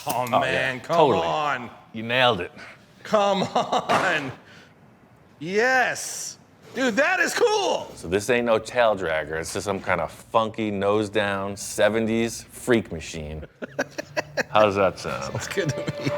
Oh man, yeah, come totally. on. You nailed it. Come on. Yes. Dude, that is cool. So this ain't no tail dragger. It's just some kind of funky, nose down, 70s freak machine. How does that sound? That's good to me.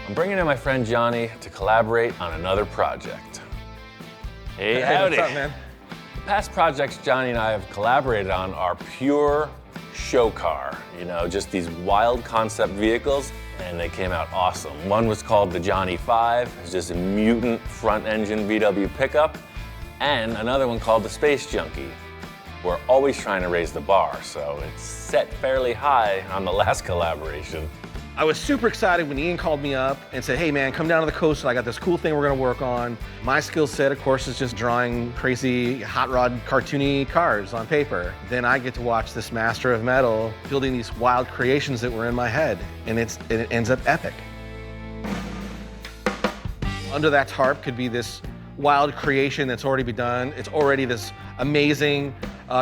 I'm bringing in my friend Johnny to collaborate on another project. Hey, howdy. What's up, man? The past projects Johnny and I have collaborated on are pure show car, you know, just these wild concept vehicles, and they came out awesome. One was called the Johnny 5, it's just a mutant front engine VW pickup, and another one called the Space Junkie. We're always trying to raise the bar, so it's set fairly high on the last collaboration. I was super excited when Ian called me up and said, hey man, come down to the coast. I got this cool thing we're gonna work on. My skill set, of course, is just drawing crazy hot rod cartoony cars on paper. Then I get to watch this master of metal building these wild creations that were in my head, and it ends up epic. Under that tarp could be this wild creation that's already been done. It's already this amazing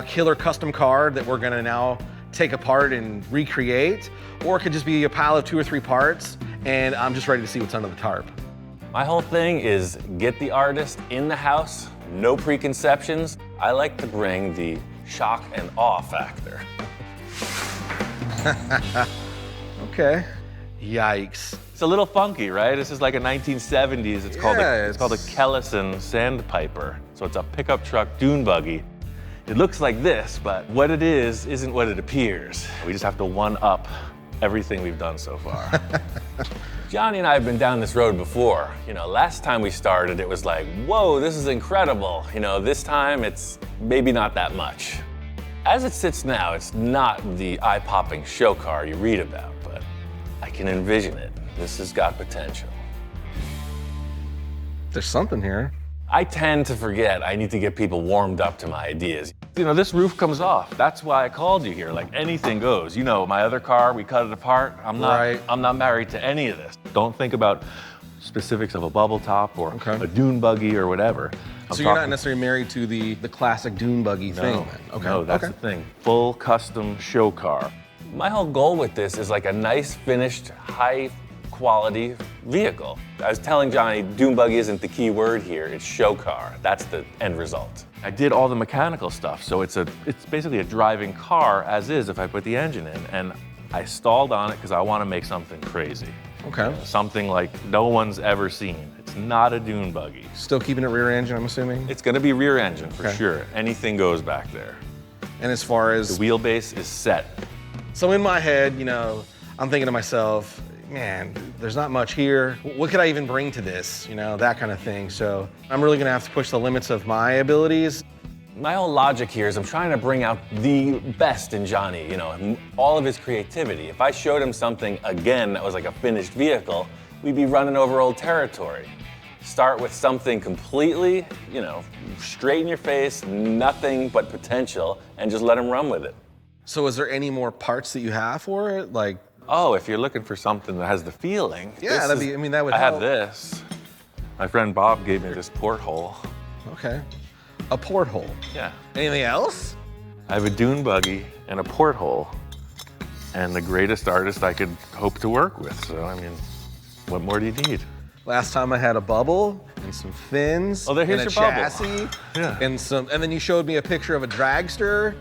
killer custom car that we're gonna now take apart and recreate, or it could just be a pile of 2 or 3 parts, and I'm just ready to see what's under the tarp. My whole thing is get the artist in the house, no preconceptions. I like to bring the shock and awe factor. Okay. Yikes. It's a little funky, right? This is like a 1970s. It's called a Kellison Sandpiper. So it's a pickup truck dune buggy. It looks like this, but what it is isn't what it appears. We just have to one-up everything we've done so far. Johnny and I have been down this road before. You know, last time we started, it was like, whoa, this is incredible. You know, this time it's maybe not that much. As it sits now, it's not the eye-popping show car you read about, but I can envision it. This has got potential. There's something here. I tend to forget I need to get people warmed up to my ideas. You know, this roof comes off. That's why I called you here. Like, anything goes. You know, my other car, we cut it apart. I'm not married to any of this. Don't think about specifics of a bubble top or a dune buggy or whatever. So you're not necessarily married to the classic dune buggy thing? Okay. No, that's the thing. Full custom show car. My whole goal with this is like a nice, finished, high quality vehicle. I was telling Johnny, dune buggy isn't the key word here, it's show car. That's the end result. I did all the mechanical stuff, so it's basically a driving car as is if I put the engine in, and I stalled on it because I want to make something crazy. Okay. Something like no one's ever seen. It's not a dune buggy. Still keeping it rear engine, I'm assuming? It's gonna be rear engine for sure. Anything goes back there. And as far as... The wheelbase is set. So in my head, you know, I'm thinking to myself, man, there's not much here. What could I even bring to this? You know, that kind of thing. So I'm really gonna have to push the limits of my abilities. My whole logic here is I'm trying to bring out the best in Johnny, you know, all of his creativity. If I showed him something again that was like a finished vehicle, we'd be running over old territory. Start with something completely, you know, straight in your face, nothing but potential, and just let him run with it. So is there any more parts that you have for it? Like, oh, if you're looking for something that has the feeling. Yeah, that would I help. have this. My friend Bob gave me this porthole. Okay. A porthole. Yeah. Anything else? I have a dune buggy and a porthole, and the greatest artist I could hope to work with. So, I mean, what more do you need? Last time I had a bubble and some fins here's and a your bubble. chassis. Yeah. And then you showed me a picture of a dragster.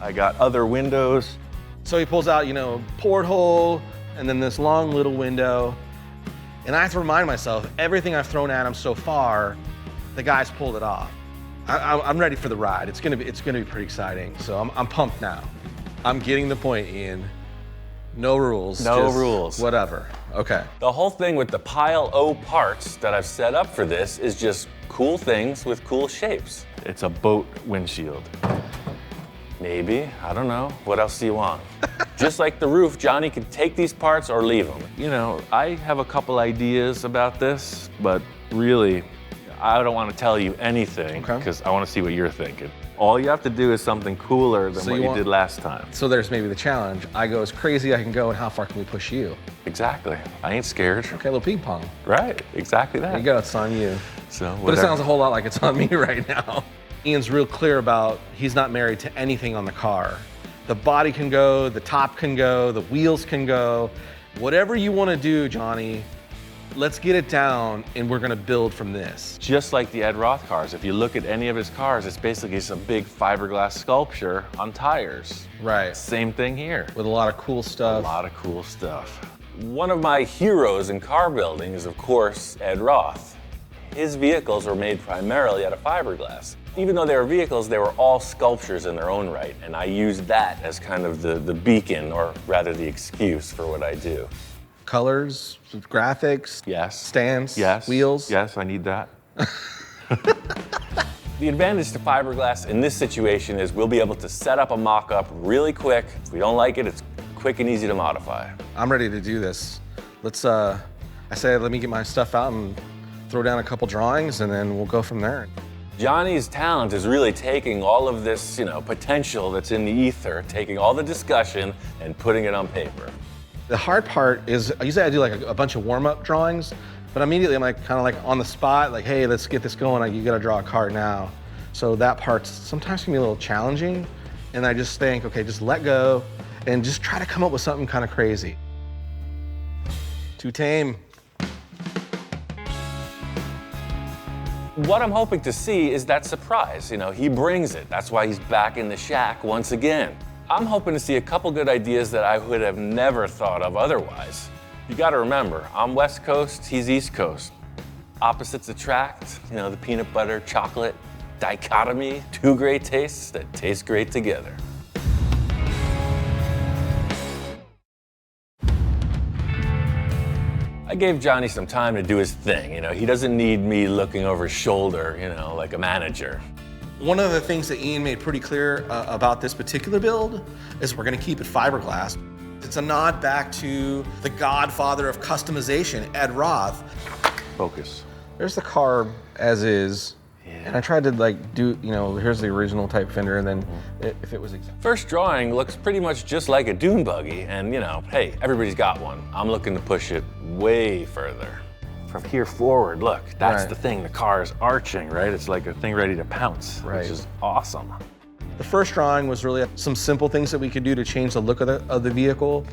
I got other windows. So he pulls out, you know, porthole and then this long little window. And I have to remind myself, everything I've thrown at him so far, the guy's pulled it off. I'm ready for the ride. It's gonna be pretty exciting. So I'm pumped now. I'm getting the point, Ian. No rules. No rules. Whatever. Okay. The whole thing with the pile O parts that I've set up for this is just cool things with cool shapes. It's a boat windshield. Maybe, I don't know. What else do you want? Just like the roof, Johnny could take these parts or leave them. You know, I have a couple ideas about this, but really, I don't want to tell you anything because I want to see what you're thinking. All you have to do is something cooler than what you did last time. So there's maybe the challenge. I go as crazy as I can go, and how far can we push you? Exactly. I ain't scared. Okay, a little ping pong. Right, exactly that. There you go, it's on you. So whatever. But it sounds a whole lot like it's on me right now. Ian's real clear about he's not married to anything on the car. The body can go, the top can go, the wheels can go. Whatever you want to do, Johnny, let's get it down and we're gonna build from this. Just like the Ed Roth cars, if you look at any of his cars, it's basically just a big fiberglass sculpture on tires. Right. Same thing here. With a lot of cool stuff. A lot of cool stuff. One of my heroes in car building is, of course, Ed Roth. His vehicles were made primarily out of fiberglass. Even though they were vehicles, they were all sculptures in their own right, and I used that as kind of the beacon, or rather the excuse for what I do. Colors, graphics, yes. Stands, yes. Wheels. Yes, I need that. The advantage to fiberglass in this situation is we'll be able to set up a mock-up really quick. If we don't like it, it's quick and easy to modify. I'm ready to do this. Let's, I say, let me get my stuff out and throw down a couple drawings, and then we'll go from there. Johnny's talent is really taking all of this, potential that's in the ether, taking all the discussion and putting it on paper. The hard part is, usually I do like a bunch of warm-up drawings, but immediately I'm like kind of like on the spot, like, hey, let's get this going. Like, you gotta draw a car now. So that part sometimes can be a little challenging. And I just think, okay, just let go and just try to come up with something kind of crazy. Too tame. What I'm hoping to see is that surprise. He brings it. That's why he's back in the shack once again. I'm hoping to see a couple good ideas that I would have never thought of otherwise. You gotta remember, I'm West Coast, he's East Coast. Opposites attract, the peanut butter, chocolate dichotomy, two great tastes that taste great together. I gave Johnny some time to do his thing. He doesn't need me looking over his shoulder, like a manager. One of the things that Ian made pretty clear about this particular build is we're gonna keep it fiberglass. It's a nod back to the godfather of customization, Ed Roth. Focus. There's the car as is. Yeah. And I tried to do, here's the original type Fender, and then if it was exact. First drawing looks pretty much just like a dune buggy, and hey, everybody's got one. I'm looking to push it way further. From here forward, look, that's the thing. The car is arching, right? It's like a thing ready to pounce, which is awesome. The first drawing was really some simple things that we could do to change the look of the vehicle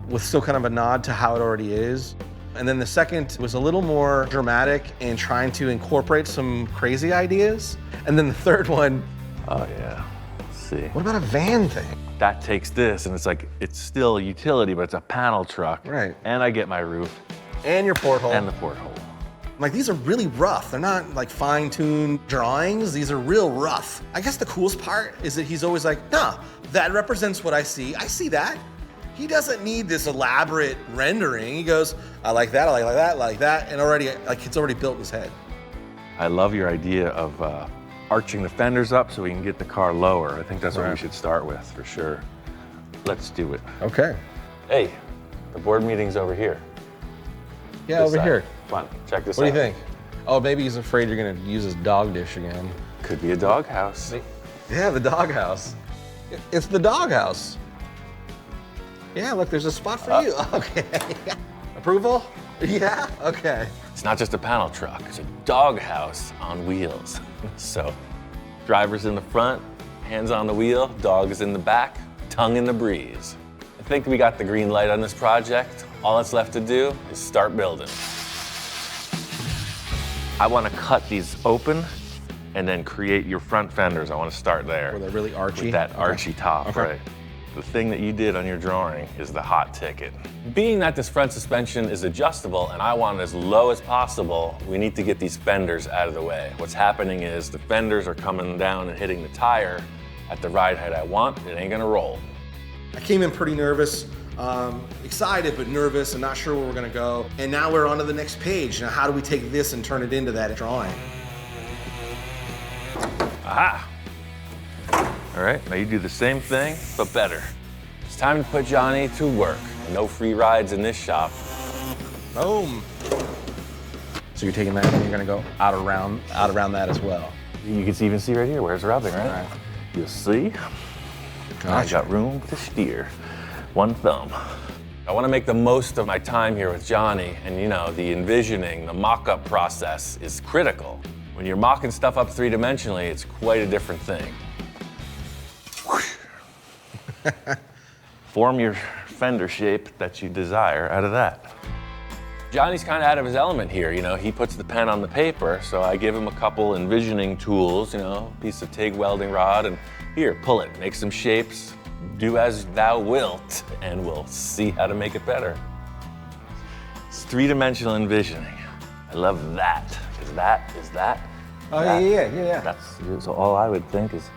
with still kind of a nod to how it already is. And then the second was a little more dramatic and trying to incorporate some crazy ideas. And then the third one. Oh yeah, let's see. What about a van thing? That takes this, and it's still a utility, but it's a panel truck. Right. And I get my roof. And your porthole. And the porthole. These are really rough. They're not fine-tuned drawings. These are real rough. I guess the coolest part is that he's always like, nah, that represents what I see. I see that. He doesn't need this elaborate rendering. He goes, I like that, I like that, I like that, and already, it's already built in his head. I love your idea of arching the fenders up so we can get the car lower. I think that's what we should start with, for sure. Let's do it. Okay. Hey, the board meeting's over here. Yeah, over here. Come on, check this out. What do you think? Oh, maybe he's afraid you're gonna use his dog dish again. Could be a doghouse. Yeah, the doghouse. It's the doghouse. Yeah, look, there's a spot for you. Okay. Approval? Yeah? Okay. It's not just a panel truck, it's a doghouse on wheels. So, driver's in the front, hands on the wheel, dog is in the back, tongue in the breeze. I think we got the green light on this project. All that's left to do is start building. I want to cut these open and then create your front fenders. I want to start there. Were they really archy? With that archy top, right? The thing that you did on your drawing is the hot ticket. Being that this front suspension is adjustable and I want it as low as possible, we need to get these fenders out of the way. What's happening is the fenders are coming down and hitting the tire at the ride height I want. It ain't gonna roll. I came in pretty nervous, excited but nervous and not sure where we're gonna go. And now we're on to the next page. Now how do we take this and turn it into that drawing? Aha! All right, now you do the same thing, but better. It's time to put Johnny to work. No free rides in this shop. Boom. So So you're taking that and you're gonna go out around that as well. You can even see right here where it's rubbing, right? Right. You'll see. I got room to steer. One thumb. I want to make the most of my time here with Johnny, and you know, the envisioning, the mock-up process is critical. When you're mocking stuff up three-dimensionally, it's quite a different thing. Form your fender shape that you desire out of that. Johnny's kind of out of his element here, you know, he puts the pen on the paper, so I give him a couple envisioning tools, you know, piece of TIG welding rod, and here, pull it, make some shapes, do as thou wilt, and we'll see how to make it better. It's three-dimensional envisioning. I love that. Is that? Oh, that. yeah. That's so all I would think is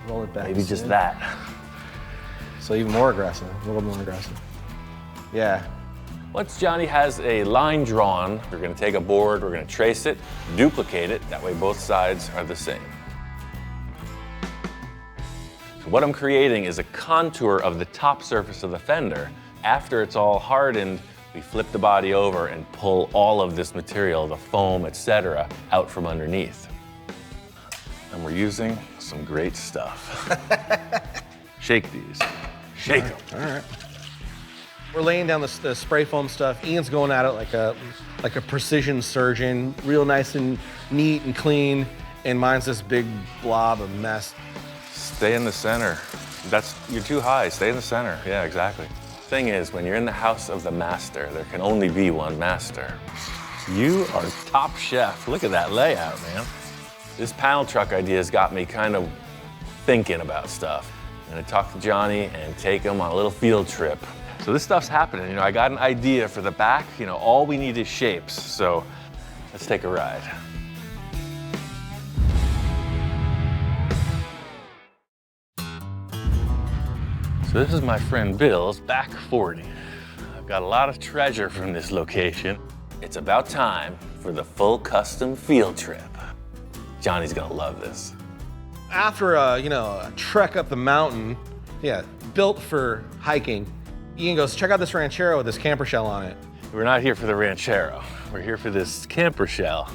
Roll it back. maybe just that. So even more aggressive, a little more aggressive. Yeah. Once Johnny has a line drawn, we're gonna take a board, we're gonna trace it, duplicate it, that way both sides are the same. So what I'm creating is a contour of the top surface of the fender. After it's all hardened, we flip the body over and pull all of this material, the foam, etc., out from underneath. And we're using some great stuff. Shake these. Shake them. All right. We're laying down the spray foam stuff. Ian's going at it like a precision surgeon, real nice and neat and clean. And mine's this big blob of mess. Stay in the center. You're too high. Stay in the center. Yeah, exactly. Thing is, when you're in the house of the master, there can only be one master. You are top chef. Look at that layout, man. This panel truck idea has got me kind of thinking about stuff. I'm gonna talk to Johnny and take him on a little field trip. So this stuff's happening. You know, I got an idea for the back. You know, all we need is shapes. So let's take a ride. So this is my friend Bill's back 40. I've got a lot of treasure from this location. It's about time for the full custom field trip. Johnny's gonna love this. After a trek up the mountain, built for hiking, Ian goes, check out this ranchero with this camper shell on it. We're not here for the ranchero. We're here for this camper shell.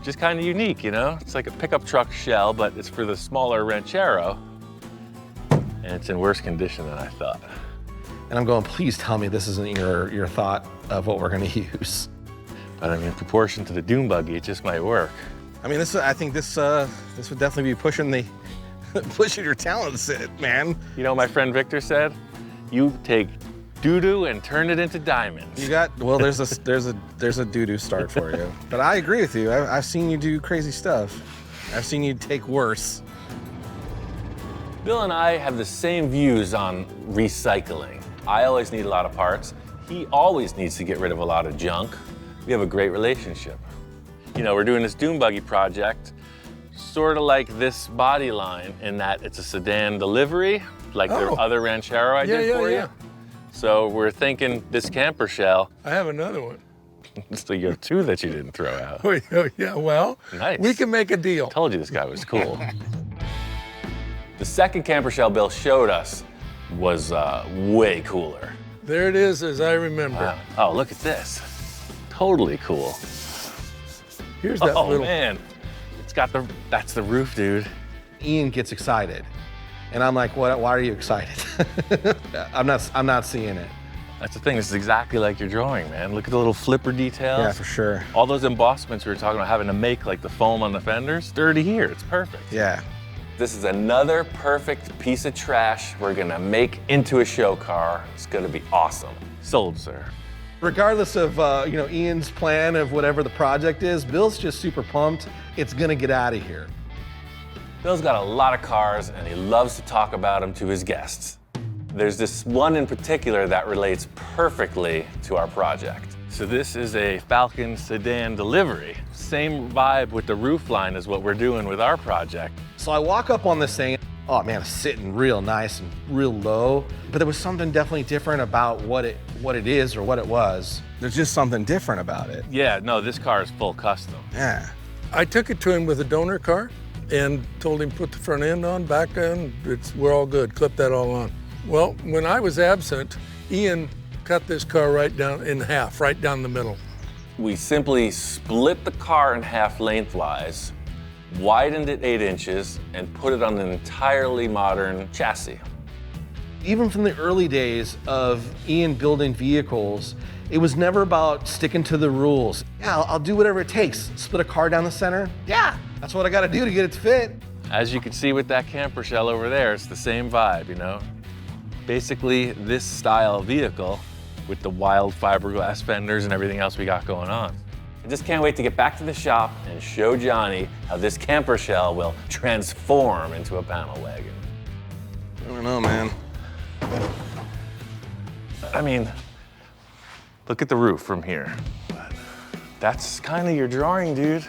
Just kind of unique, you know? It's like a pickup truck shell, but it's for the smaller ranchero. And it's in worse condition than I thought. And I'm going, please tell me this isn't your thought of what we're gonna use. But I mean, in proportion to the dune buggy, it just might work. I mean, I think this would definitely be pushing your talents, man. You know what my friend Victor said? You take doo-doo and turn it into diamonds. There's a doo-doo start for you. But I agree with you. I've seen you do crazy stuff. I've seen you take worse. Bill and I have the same views on recycling. I always need a lot of parts. He always needs to get rid of a lot of junk. We have a great relationship. You know, we're doing this dune buggy project, sort of like this body line in that it's a sedan delivery, like the other Ranchero I did for you. So we're thinking this camper shell. I have another one. So you have two that you didn't throw out. Oh, yeah, well, nice. We can make a deal. Told you this guy was cool. The second camper shell Bill showed us was way cooler. There it is, as I remember. Wow. Oh, look at this. Totally cool. Here's that little... Oh, man. That's the roof, dude. Ian gets excited. And I'm like, what? Why are you excited? I'm not seeing it. That's the thing, this is exactly like your drawing, man. Look at the little flipper details. Yeah, for sure. All those embossments we were talking about having to make, like the foam on the fenders, they're already here, it's perfect. Yeah. This is another perfect piece of trash we're gonna make into a show car. It's gonna be awesome. Sold, sir. Regardless of Ian's plan of whatever the project is, Bill's just super pumped. It's gonna get out of here. Bill's got a lot of cars and he loves to talk about them to his guests. There's this one in particular that relates perfectly to our project. So this is a Falcon sedan delivery. Same vibe with the roof line as what we're doing with our project. So I walk up on this thing, oh man, it's sitting real nice and real low, but there was something definitely different about what it is or what it was. There's just something different about it. Yeah, no, this car is full custom. Yeah. I took it to him with a donor car and told him put the front end on, back end, we're all good, clip that all on. Well, when I was absent, Ian cut this car right down in half, right down the middle. We simply split the car in half lengthwise, widened it 8 inches, and put it on an entirely modern chassis. Even from the early days of Ian building vehicles, it was never about sticking to the rules. Yeah, I'll do whatever it takes. Split a car down the center? Yeah, that's what I gotta do to get it to fit. As you can see with that camper shell over there, it's the same vibe, you know? Basically, this style vehicle with the wild fiberglass fenders and everything else we got going on. I just can't wait to get back to the shop and show Johnny how this camper shell will transform into a panel wagon. I don't know, man. I mean, look at the roof from here. That's kind of your drawing, dude.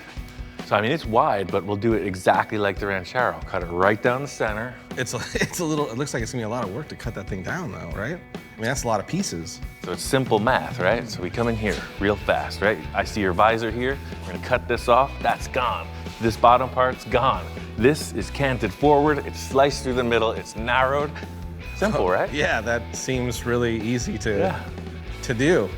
So, I mean, it's wide, but we'll do it exactly like the Ranchero. Cut it right down the center. It's a little, it looks like it's gonna be a lot of work to cut that thing down though, right? I mean, that's a lot of pieces. So it's simple math, right? So we come in here real fast, right? I see your visor here. We're gonna cut this off, that's gone. This bottom part's gone. This is canted forward, it's sliced through the middle, it's narrowed. Simple, right? Yeah, that seems really easy to do.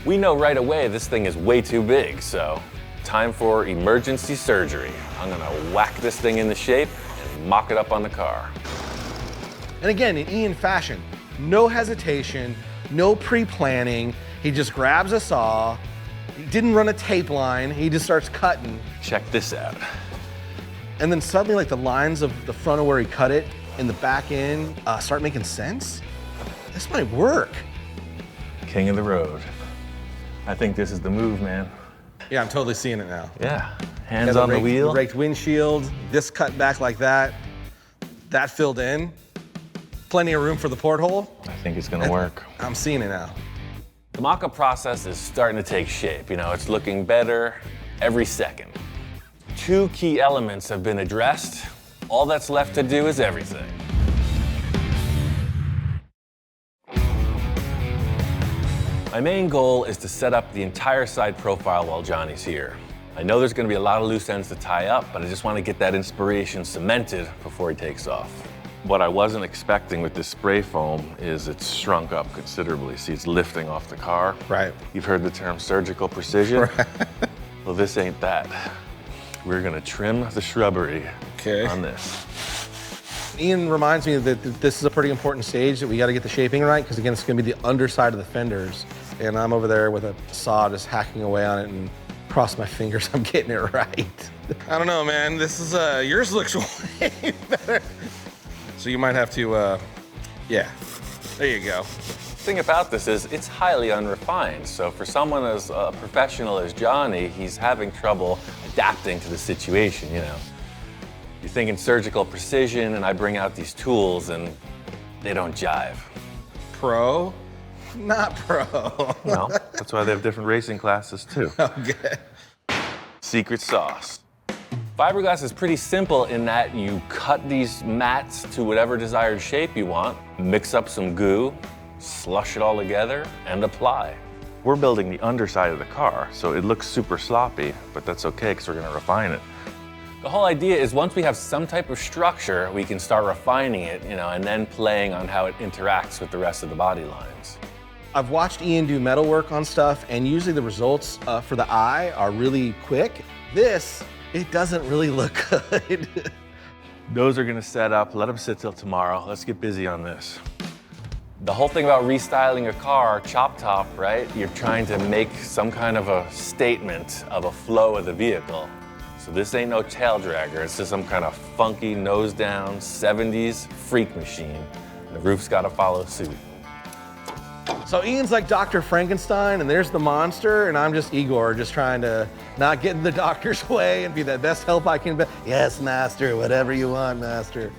We know right away this thing is way too big, so time for emergency surgery. I'm gonna whack this thing into shape and mock it up on the car. And again, in Ian fashion, no hesitation, no pre-planning. He just grabs a saw. He didn't run a tape line. He just starts cutting. Check this out. And then suddenly, like the lines of the front of where he cut it and the back end start making sense. This might work. King of the road. I think this is the move, man. Yeah, I'm totally seeing it now. Yeah, hands on the wheel. Raked windshield, this cut back like that, that filled in. Plenty of room for the porthole. I think it's gonna work. I'm seeing it now. The mock-up process is starting to take shape. You know, it's looking better every second. 2 key elements have been addressed. All that's left to do is everything. My main goal is to set up the entire side profile while Johnny's here. I know there's gonna be a lot of loose ends to tie up, but I just wanna get that inspiration cemented before he takes off. What I wasn't expecting with this spray foam is it's shrunk up considerably. See, it's lifting off the car. Right. You've heard the term surgical precision. Right. Well, this ain't that. We're gonna trim the shrubbery on this. Ian reminds me that this is a pretty important stage that we gotta get the shaping right, because again, it's gonna be the underside of the fenders. And I'm over there with a saw just hacking away on it, and cross my fingers I'm getting it right. I don't know, man. This is, yours looks way better. So you might have to, yeah, there you go. The thing about this is it's highly unrefined. So for someone as professional as Johnny, he's having trouble adapting to the situation, you know. You're thinking surgical precision, and I bring out these tools and they don't jive. Pro? Not pro. No, that's why they have different racing classes too. Okay. Secret sauce. Fiberglass is pretty simple in that you cut these mats to whatever desired shape you want, mix up some goo, slush it all together, and apply. We're building the underside of the car, so it looks super sloppy, but that's okay because we're gonna refine it. The whole idea is once we have some type of structure, we can start refining it, you know, and then playing on how it interacts with the rest of the body lines. I've watched Ian do metalwork on stuff, and usually the results for the eye are really quick. This, it doesn't really look good. Those are gonna set up, let them sit till tomorrow. Let's get busy on this. The whole thing about restyling a car, chop top, right? You're trying to make some kind of a statement of a flow of the vehicle. So this ain't no tail dragger, it's just some kind of funky nose down 70s freak machine. And the roof's gotta follow suit. So Ian's like Dr. Frankenstein, and there's the monster, and I'm just Igor, just trying to not get in the doctor's way and be the best help I can be. Yes, master, whatever you want, master.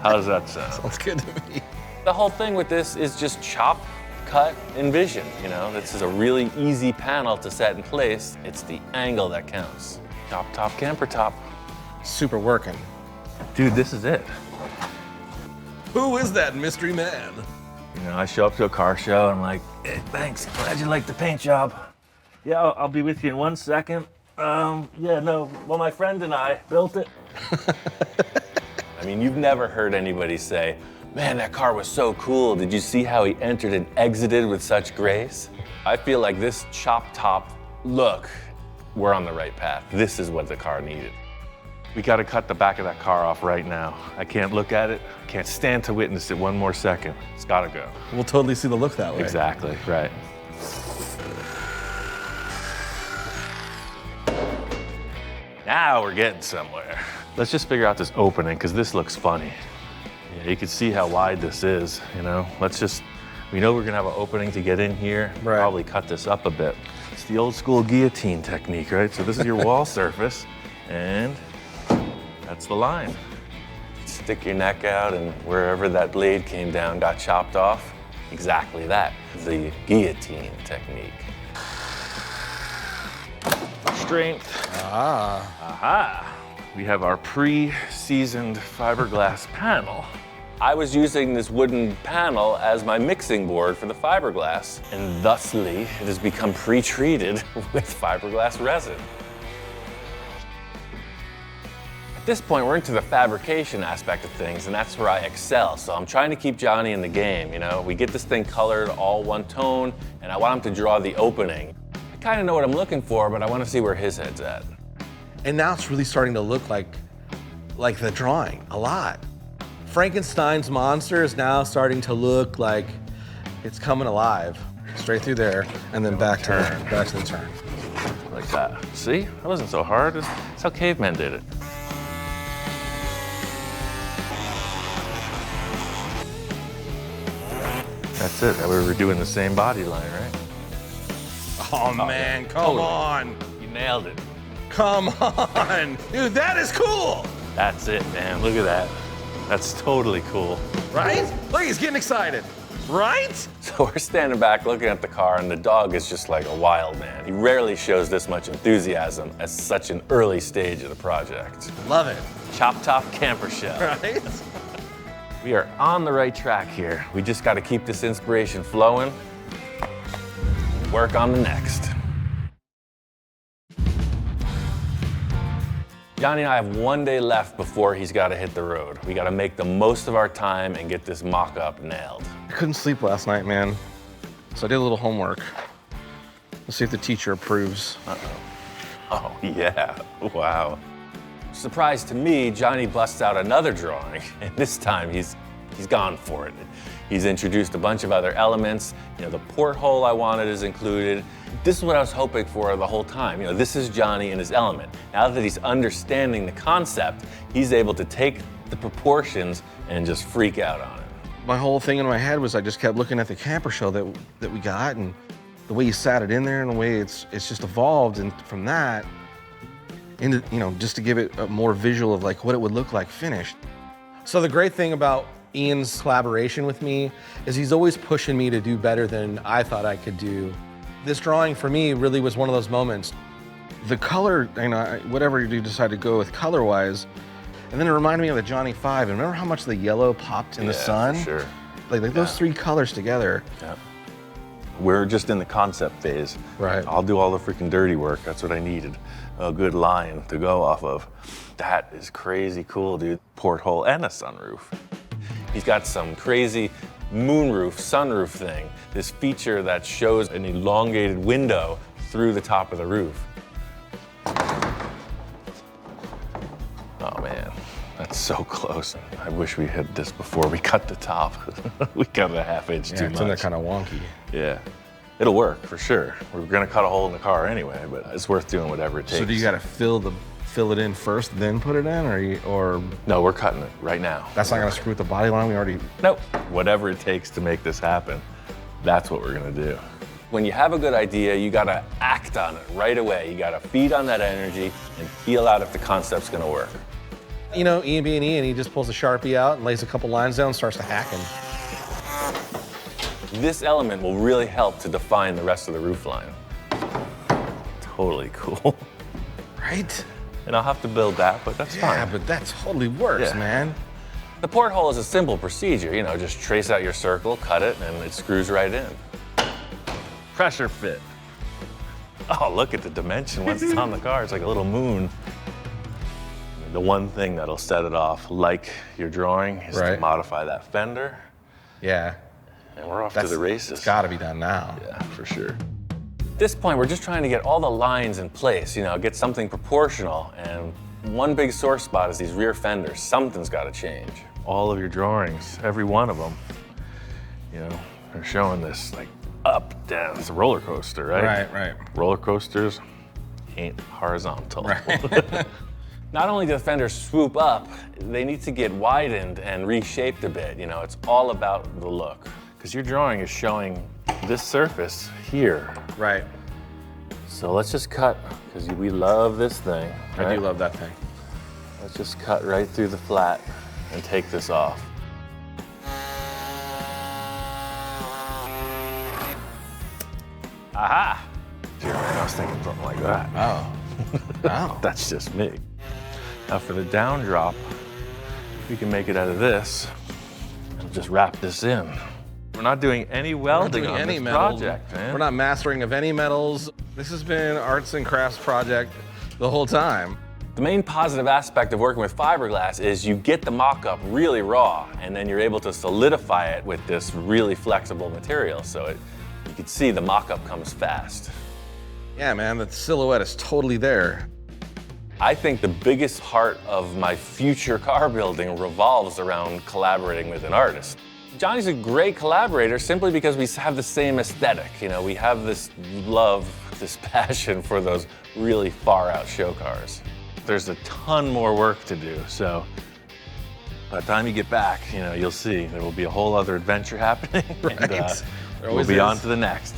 How does that sound? Sounds good to me. The whole thing with this is just chop, cut, envision, you know? This is a really easy panel to set in place. It's the angle that counts. Top, top, camper top. Super working. Dude, this is it. Who is that mystery man? You know, I show up to a car show and I'm like, hey, thanks, glad you like the paint job. Yeah, I'll be with you in 1 second. Yeah, no, well, my friend and I built it. I mean, you've never heard anybody say, man, that car was so cool. Did you see how he entered and exited with such grace? I feel like this chop top look, we're on the right path. This is what the car needed. We got to cut the back of that car off right now. I can't look at it. I can't stand to witness it one more second. It's got to go. We'll totally see the look that way. Exactly, right. Now we're getting somewhere. Let's just figure out this opening, because this looks funny. Yeah, you can see how wide this is, you know? We know we're gonna have an opening to get in here. Right. Probably cut this up a bit. It's the old school guillotine technique, right? So this is your wall surface, and that's the line. Stick your neck out, and wherever that blade came down got chopped off. Exactly that, the guillotine technique. Strength. Aha. We have our pre-seasoned fiberglass panel. I was using this wooden panel as my mixing board for the fiberglass, and thusly it has become pre-treated with fiberglass resin. At this point, we're into the fabrication aspect of things, and that's where I excel. So I'm trying to keep Johnny in the game, you know? We get this thing colored all one tone, and I want him to draw the opening. I kind of know what I'm looking for, but I want to see where his head's at. And now it's really starting to look like the drawing a lot. Frankenstein's monster is now starting to look like it's coming alive. Straight through there, and then back to the turn. Like that. See? That wasn't so hard. That's how cavemen did it. That's it. We were doing the same body line, right? Oh man, come on. You nailed it. Come on. Dude, that is cool. That's it, man. Look at that. That's totally cool. Right? Look, he's getting excited. Right? So we're standing back looking at the car, and the dog is just like a wild man. He rarely shows this much enthusiasm at such an early stage of the project. Love it. Chop top camper shell. Right? We are on the right track here. We just got to keep this inspiration flowing and work on the next. Johnny and I have one day left before he's got to hit the road. We got to make the most of our time and get this mock-up nailed. I couldn't sleep last night, man. So I did a little homework. Let's see if the teacher approves. Oh, yeah. Wow. Surprise to me, Johnny busts out another drawing, and this time he's gone for it. He's introduced a bunch of other elements. You know, the porthole I wanted is included. This is what I was hoping for the whole time. You know, this is Johnny in his element. Now that he's understanding the concept, he's able to take the proportions and just freak out on it. My whole thing in my head was I just kept looking at the camper shell that we got, and the way you sat it in there and the way it's just evolved, and from that into, you know, just to give it a more visual of like what it would look like finished. So the great thing about Ian's collaboration with me is he's always pushing me to do better than I thought I could do. This drawing for me really was one of those moments. The color, you know, whatever you decide to go with color-wise, and then it reminded me of the Johnny 5. And remember how much the yellow popped in the sun? For sure. Like those three colors together. Yeah. We're just in the concept phase. Right. I'll do all the freaking dirty work. That's what I needed. A good line to go off of. That is crazy cool, dude. Porthole and a sunroof. He's got some crazy moonroof, sunroof thing. This feature that shows an elongated window through the top of the roof. Oh man, that's so close. I wish we had this before we cut the top. We cut it a half-inch too much. It's in there kind of wonky. Yeah, it'll work for sure. We're gonna cut a hole in the car anyway, but it's worth doing whatever it takes. So do you got to fill it in first, then put it in, or No, we're cutting it right now. that's not gonna screw with the body line? We already. Nope. Whatever it takes to make this happen, that's what we're gonna do. When you have a good idea, you gotta act on it right away. You gotta feed on that energy and feel out if the concept's gonna work. You know, Ian being Ian, he just pulls a Sharpie out and lays a couple lines down and starts to hacking. This element will really help to define the rest of the roof line. Totally cool. Right? And I'll have to build that, but that's fine. Yeah, but that totally works, Yeah. man. The porthole is a simple procedure, you know, just trace out your circle, cut it, and it screws right in. Pressure fit. Oh, look at the dimension once it's on the car. It's like a little moon. The one thing that'll set it off, like your drawing, is to modify that fender. Yeah. And we're off to the races. It's gotta be done now. Yeah, for sure. At this point, we're just trying to get all the lines in place, get something proportional. And one big sore spot is these rear fenders. Something's got to change. All of your drawings, every one of them, they're showing this like up, down. It's a roller coaster, right? Right. Roller coasters ain't horizontal. Right. Not only do the fenders swoop up, they need to get widened and reshaped a bit. It's all about the look. Because your drawing is showing this surface here. Right. So let's just cut, because we love this thing. Right? I do love that thing. Let's just cut right through the flat and take this off. Aha! I was thinking something like that. Oh. Wow. That's just me. Now for the down drop, we can make it out of this and just wrap this in. We're not doing any welding on this project, man. We're not mastering of any metals. This has been arts and crafts project the whole time. The main positive aspect of working with fiberglass is you get the mock-up really raw, and then you're able to solidify it with this really flexible material. So you can see the mock-up comes fast. Yeah, man, the silhouette is totally there. I think the biggest part of my future car building revolves around collaborating with an artist. Johnny's a great collaborator simply because we have the same aesthetic. We have this love, this passion for those really far out show cars. There's a ton more work to do, so by the time you get back, you'll see there will be a whole other adventure happening. Right. And, we'll be on to the next.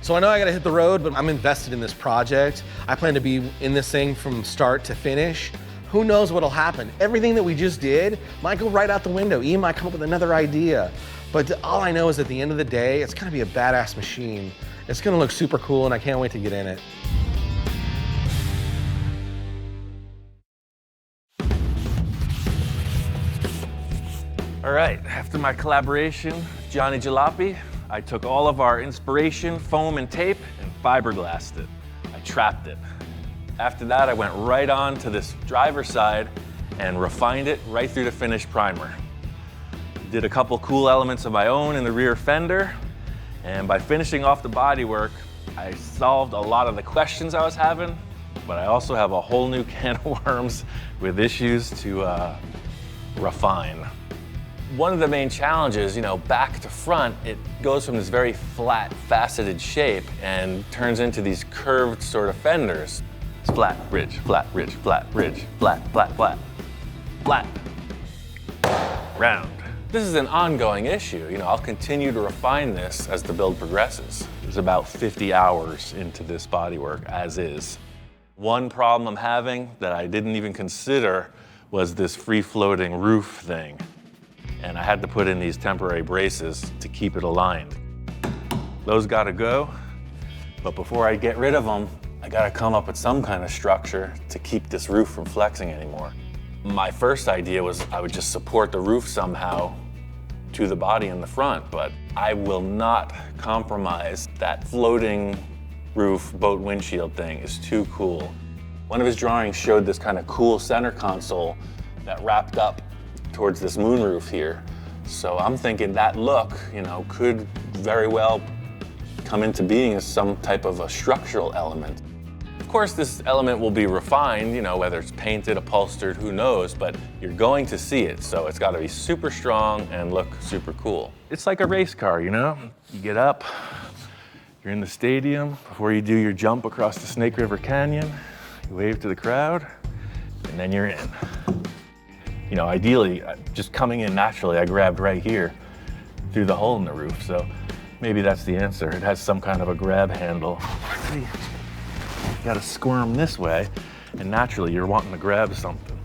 So I know I gotta hit the road, but I'm invested in this project. I plan to be in this thing from start to finish. Who knows what'll happen? Everything that we just did might go right out the window. Ian might come up with another idea. But all I know is at the end of the day, it's gonna be a badass machine. It's gonna look super cool, and I can't wait to get in it. All right, after my collaboration with Johnny Jalopy, I took all of our inspiration, foam and tape, and fiberglassed it. I trapped it. After that, I went right on to this driver's side and refined it right through to finished primer. Did a couple cool elements of my own in the rear fender, and by finishing off the bodywork, I solved a lot of the questions I was having, but I also have a whole new can of worms with issues to refine. One of the main challenges, back to front, it goes from this very flat, faceted shape and turns into these curved sort of fenders. It's flat, ridge, flat, ridge, flat, ridge, flat, flat, flat, flat, round. This is an ongoing issue. I'll continue to refine this as the build progresses. There's about 50 hours into this bodywork as is. One problem I'm having that I didn't even consider was this free-floating roof thing. And I had to put in these temporary braces to keep it aligned. Those gotta go, but before I get rid of them, I gotta come up with some kind of structure to keep this roof from flexing anymore. My first idea was I would just support the roof somehow to the body in the front, but I will not compromise that floating roof boat windshield thing. Is too cool. One of his drawings showed this kind of cool center console that wrapped up towards this moonroof here. So I'm thinking that look, could very well come into being as some type of a structural element. Of course, this element will be refined, whether it's painted, upholstered, who knows, but you're going to see it, so it's gotta be super strong and look super cool. It's like a race car, You get up, you're in the stadium, before you do your jump across the Snake River Canyon, you wave to the crowd, and then you're in. Ideally, just coming in naturally, I grabbed right here through the hole in the roof, so maybe that's the answer. It has some kind of a grab handle. See, you gotta squirm this way, and naturally you're wanting to grab something.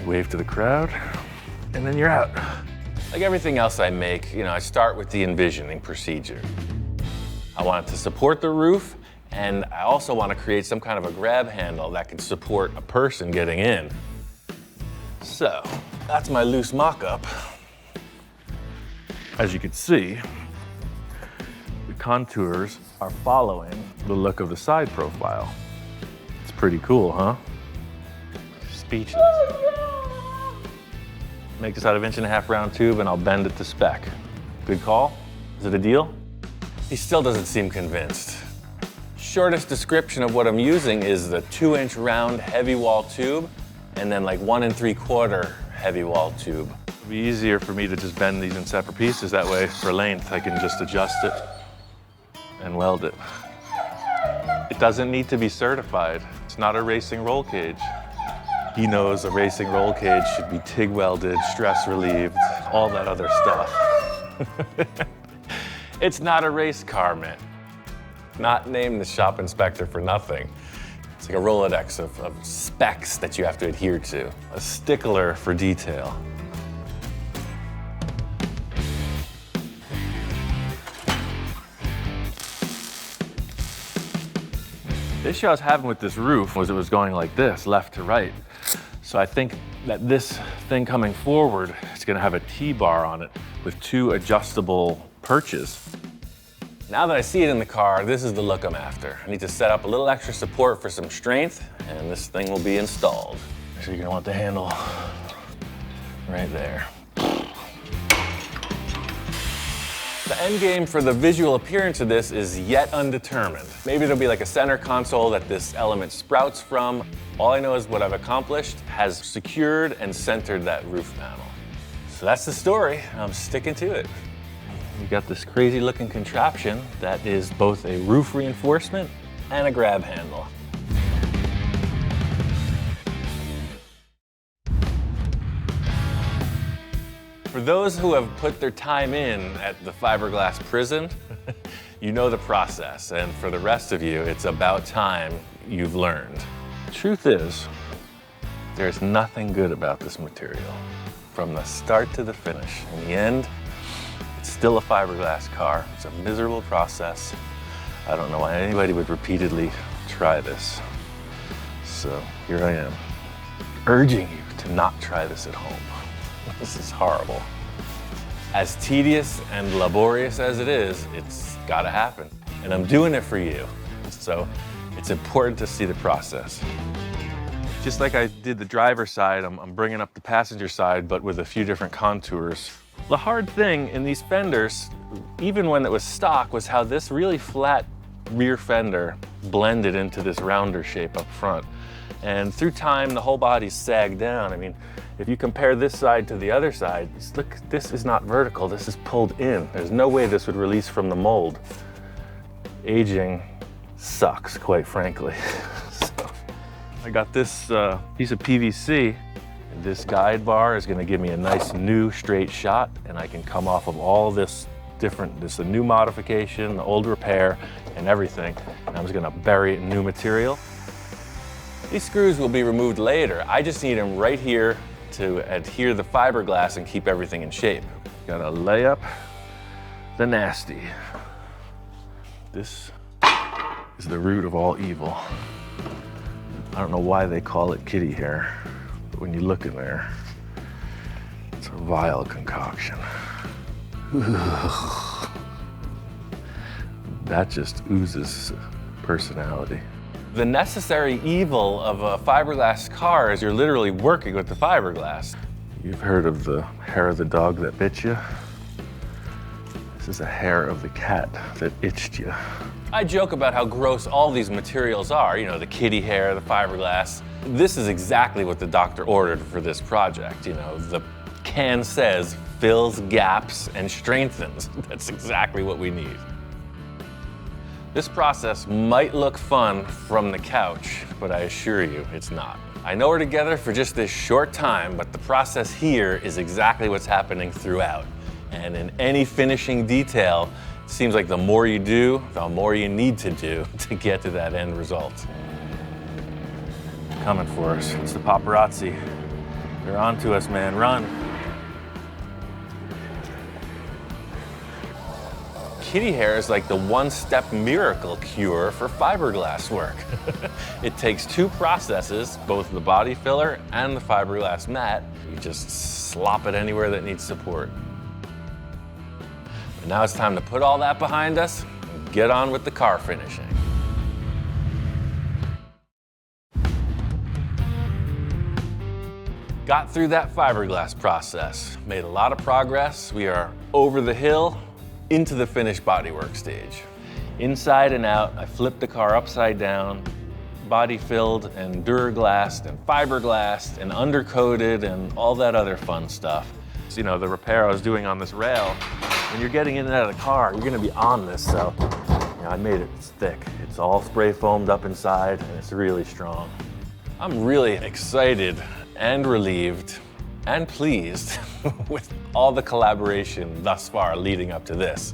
Wave to the crowd, and then you're out. Like everything else I make, I start with the envisioning procedure. I want it to support the roof, and I also want to create some kind of a grab handle that can support a person getting in. So, that's my loose mock-up. As you can see, the contours are following the look of the side profile. It's pretty cool, huh? Speechless. Make this out of 1.5-inch round tube and I'll bend it to spec. Good call? Is it a deal? He still doesn't seem convinced. Shortest description of what I'm using is the 2-inch round heavy wall tube and then like 1 3/4 heavy wall tube. It'd be easier for me to just bend these in separate pieces. That way, for length, I can just adjust it and weld it. It doesn't need to be certified. It's not a racing roll cage. He knows a racing roll cage should be TIG welded, stress relieved, all that other stuff. It's not a race car, man. Not named the shop inspector for nothing. It's like a Rolodex of specs that you have to adhere to. A stickler for detail. The issue I was having with this roof was it was going like this, left to right. So I think that this thing coming forward is gonna have a T-bar on it with 2 adjustable perches. Now that I see it in the car, this is the look I'm after. I need to set up a little extra support for some strength, and this thing will be installed. So you're gonna want the handle right there. The end game for the visual appearance of this is yet undetermined. Maybe there'll be like a center console that this element sprouts from. All I know is what I've accomplished has secured and centered that roof panel. So that's the story. I'm sticking to it. We got this crazy looking contraption that is both a roof reinforcement and a grab handle. For those who have put their time in at the fiberglass prison, you know the process. And for the rest of you, it's about time you've learned. The truth is, there's nothing good about this material. From the start to the finish. In the end, it's still a fiberglass car. It's a miserable process. I don't know why anybody would repeatedly try this. So here I am, urging you to not try this at home. This is horrible. As tedious and laborious as it is, it's gotta happen. And I'm doing it for you. So it's important to see the process. Just like I did the driver's side, I'm bringing up the passenger side, but with a few different contours. The hard thing in these fenders, even when it was stock, was how this really flat rear fender blended into this rounder shape up front. And through time, the whole body's sagged down. I mean, if you compare this side to the other side, look, this is not vertical, this is pulled in. There's no way this would release from the mold. Aging sucks, quite frankly. So, I got this piece of PVC. This guide bar is gonna give me a nice new straight shot, and I can come off of all this a new modification, the old repair, and everything. And I'm just gonna bury it in new material. These screws will be removed later. I just need them right here to adhere the fiberglass and keep everything in shape. Gotta lay up the nasty. This is the root of all evil. I don't know why they call it kitty hair, but when you look in there, it's a vile concoction. That just oozes personality. The necessary evil of a fiberglass car is you're literally working with the fiberglass. You've heard of the hair of the dog that bit you? This is the hair of the cat that itched you. I joke about how gross all these materials are, you know, the kitty hair, the fiberglass. This is exactly what the doctor ordered for this project. You know, the can says fills gaps and strengthens. That's exactly what we need. This process might look fun from the couch, but I assure you it's not. I know we're together for just this short time, but the process here is exactly what's happening throughout. And in any finishing detail, it seems like the more you do, the more you need to do to get to that end result. They're coming for us. It's the paparazzi. They're on to us, man. Run. Kitty hair is like the one-step miracle cure for fiberglass work. It takes 2 processes, both the body filler and the fiberglass mat. You just slop it anywhere that needs support. And now it's time to put all that behind us and get on with the car finishing. Got through that fiberglass process, made a lot of progress. We are over the hill, into the finished bodywork stage. Inside and out, I flipped the car upside down, body filled and Duraglassed and fiberglassed and undercoated and all that other fun stuff. So, you know, the repair I was doing on this rail, when you're getting in and out of the car, you're gonna be on this, so you know, I made it thick. It's all spray foamed up inside and it's really strong. I'm really excited and relieved and pleased with all the collaboration thus far leading up to this.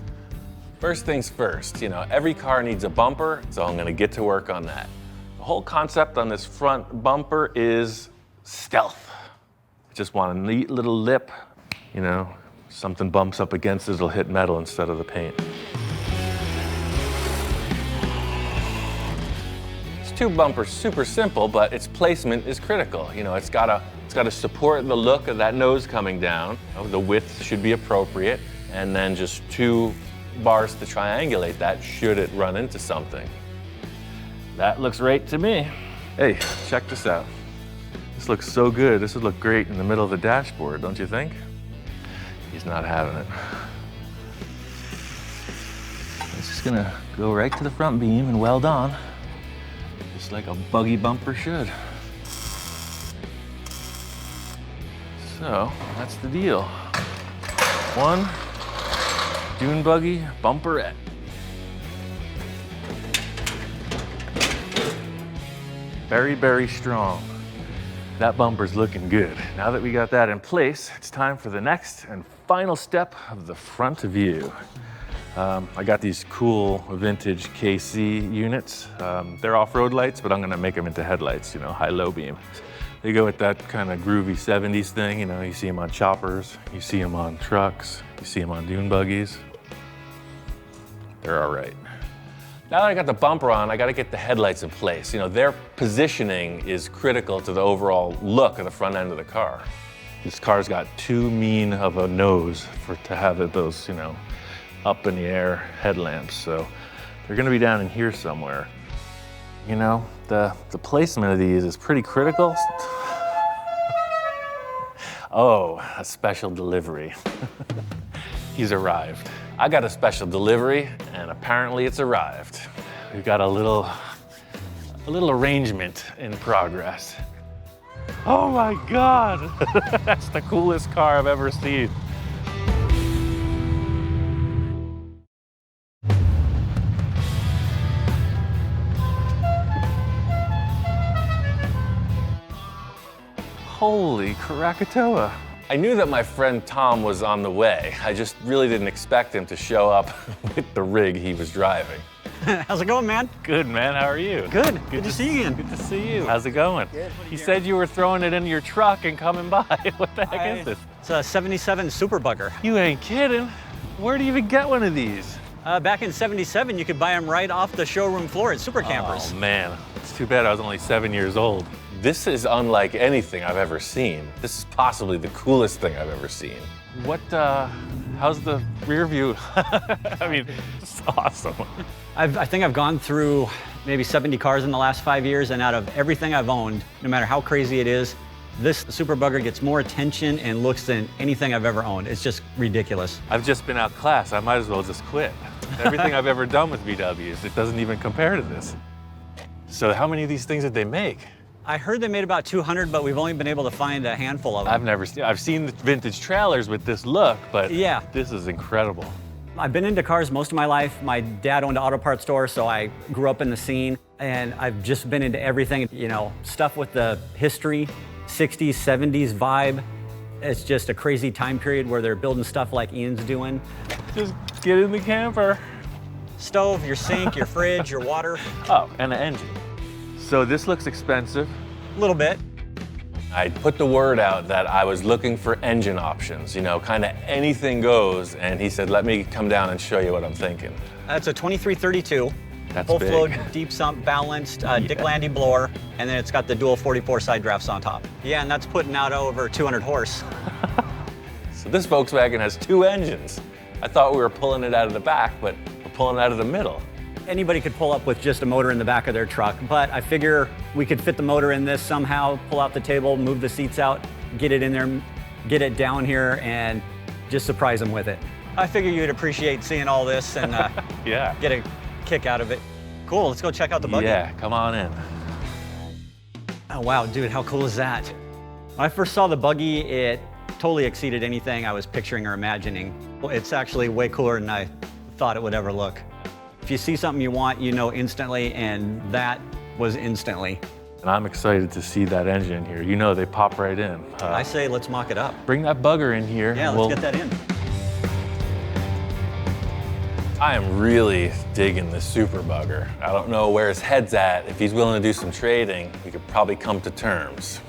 First things first, you know, every car needs a bumper, so I'm gonna get to work on that. The whole concept on this front bumper is stealth. I just want a neat little lip, you know, something bumps up against it, it'll hit metal instead of the paint. This tube bumper's super simple, but its placement is critical. You know, it's gotta support the look of that nose coming down. You know, the width should be appropriate, and then just 2 bars to triangulate that should it run into something. That looks right to me. Hey, check this out. This looks so good. This would look great in the middle of the dashboard, don't you think? He's not having it. It's just gonna go right to the front beam and weld on, just like a buggy bumper should. So, that's the deal. 1 dune buggy bumperette. Very, very strong. That bumper's looking good. Now that we got that in place, it's time for the next and final step of the front view. I got these cool vintage KC units. They're off-road lights, but I'm gonna make them into headlights, you know, high-low beam. They go with that kind of groovy 70s thing, you know, you see them on choppers, you see them on trucks, you see them on dune buggies. They're all right. Now that I got the bumper on, I got to get the headlights in place. You know, their positioning is critical to the overall look of the front end of the car. This car's got too mean of a nose to have those, you know, up in the air headlamps. So they're going to be down in here somewhere. You know, the placement of these is pretty critical. Oh, a special delivery. He's arrived. I got a special delivery, and apparently it's arrived. We've got a little arrangement in progress. Oh my God, that's the coolest car I've ever seen. Holy Krakatoa. I knew that my friend Tom was on the way. I just really didn't expect him to show up with the rig he was driving. How's it going, man? Good, man. How are you? Good. Good to see you again. Good to see you. How's it going? Good. You said you were throwing it into your truck and coming by. What the heck is this? It's a 77 Super Bugger. You ain't kidding. Where do you even get one of these? Back in 77, you could buy them right off the showroom floor at Super Campers. Oh, man. It's too bad I was only 7 years old. This is unlike anything I've ever seen. This is possibly the coolest thing I've ever seen. What, how's the rear view? I mean, it's awesome. I think I've gone through maybe 70 cars in the last 5 years, and out of everything I've owned, no matter how crazy it is, this Super Bugger gets more attention and looks than anything I've ever owned. It's just ridiculous. I've just been outclassed. I might as well just quit. Everything I've ever done with VWs, it doesn't even compare to this. So how many of these things did they make? I heard they made about 200, but we've only been able to find a handful of them. I've seen the vintage trailers with this look, but yeah, this is incredible. I've been into cars most of my life. My dad owned an auto parts store, so I grew up in the scene, and I've just been into everything, you know, stuff with the history, 60s, 70s vibe. It's just a crazy time period where they're building stuff like Ian's doing. Just get in the camper. Stove, your sink, your fridge, your water. Oh, and an engine. So this looks expensive. A little bit. I put the word out that I was looking for engine options, you know, kind of anything goes, and he said, let me come down and show you what I'm thinking. That's a 2332. That's full big. flow, deep sump, balanced, Dick Landy blower, and then it's got the dual 44 side drafts on top. Yeah, and that's putting out over 200 horse. So this Volkswagen has 2 engines. I thought we were pulling it out of the back, but we're pulling it out of the middle. Anybody could pull up with just a motor in the back of their truck, but I figure we could fit the motor in this somehow, pull out the table, move the seats out, get it in there, get it down here, and just surprise them with it. I figure you'd appreciate seeing all this and Yeah. get a kick out of it. Cool, let's go check out the buggy. Yeah, come on in. Oh wow, dude, how cool is that? When I first saw the buggy, it totally exceeded anything I was picturing or imagining. It's actually way cooler than I thought it would ever look. If you see something you want, you know instantly, and that was instantly. And I'm excited to see that engine here. You know, they pop right in. I say let's mock it up. Bring that bugger in here. Yeah, let's get that in. I am really digging this super bugger. I don't know where his head's at. If he's willing to do some trading, we could probably come to terms.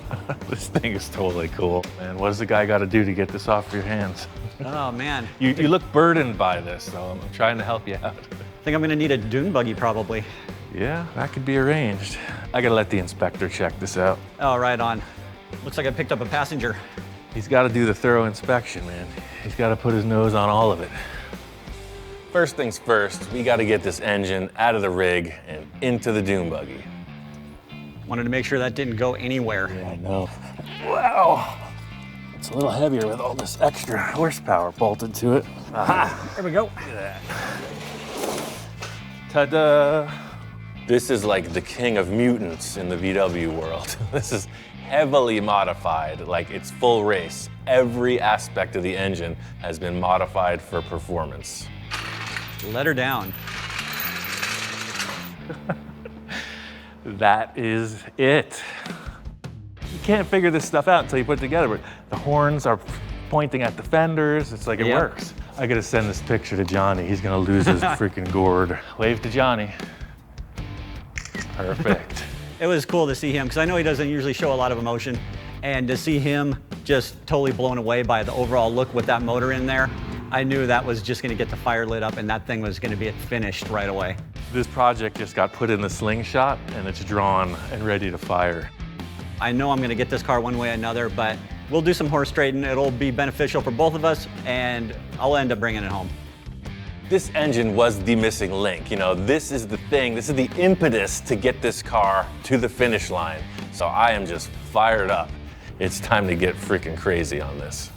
This thing is totally cool. Man, what does the guy got to do to get this off your hands? Oh man. You look burdened by this, so I'm trying to help you out. I think I'm gonna need a dune buggy probably. Yeah, that could be arranged. I gotta let the inspector check this out. Oh, right on. Looks like I picked up a passenger. He's gotta do the thorough inspection, man. He's gotta put his nose on all of it. First things first, we gotta get this engine out of the rig and into the dune buggy. Wanted to make sure that didn't go anywhere. Yeah, I know. Wow. It's a little heavier with all this extra horsepower bolted to it. Aha! There we go. Look at that. Ta-da! This is like the king of mutants in the VW world. This is heavily modified, like it's full race. Every aspect of the engine has been modified for performance. Let her down. That is it. You can't figure this stuff out until you put it together, but the horns are pointing at the fenders. It's like it Yep. works. I gotta send this picture to Johnny. He's gonna lose his freaking gourd. Wave to Johnny. Perfect. It was cool to see him, because I know he doesn't usually show a lot of emotion, and to see him just totally blown away by the overall look with that motor in there, I knew that was just gonna get the fire lit up and that thing was gonna be finished right away. This project just got put in the slingshot and it's drawn and ready to fire. I know I'm gonna get this car one way or another, but we'll do some horse trading. It'll be beneficial for both of us, and I'll end up bringing it home. This engine was the missing link. You know, this is the thing, this is the impetus to get this car to the finish line. So I am just fired up. It's time to get freaking crazy on this.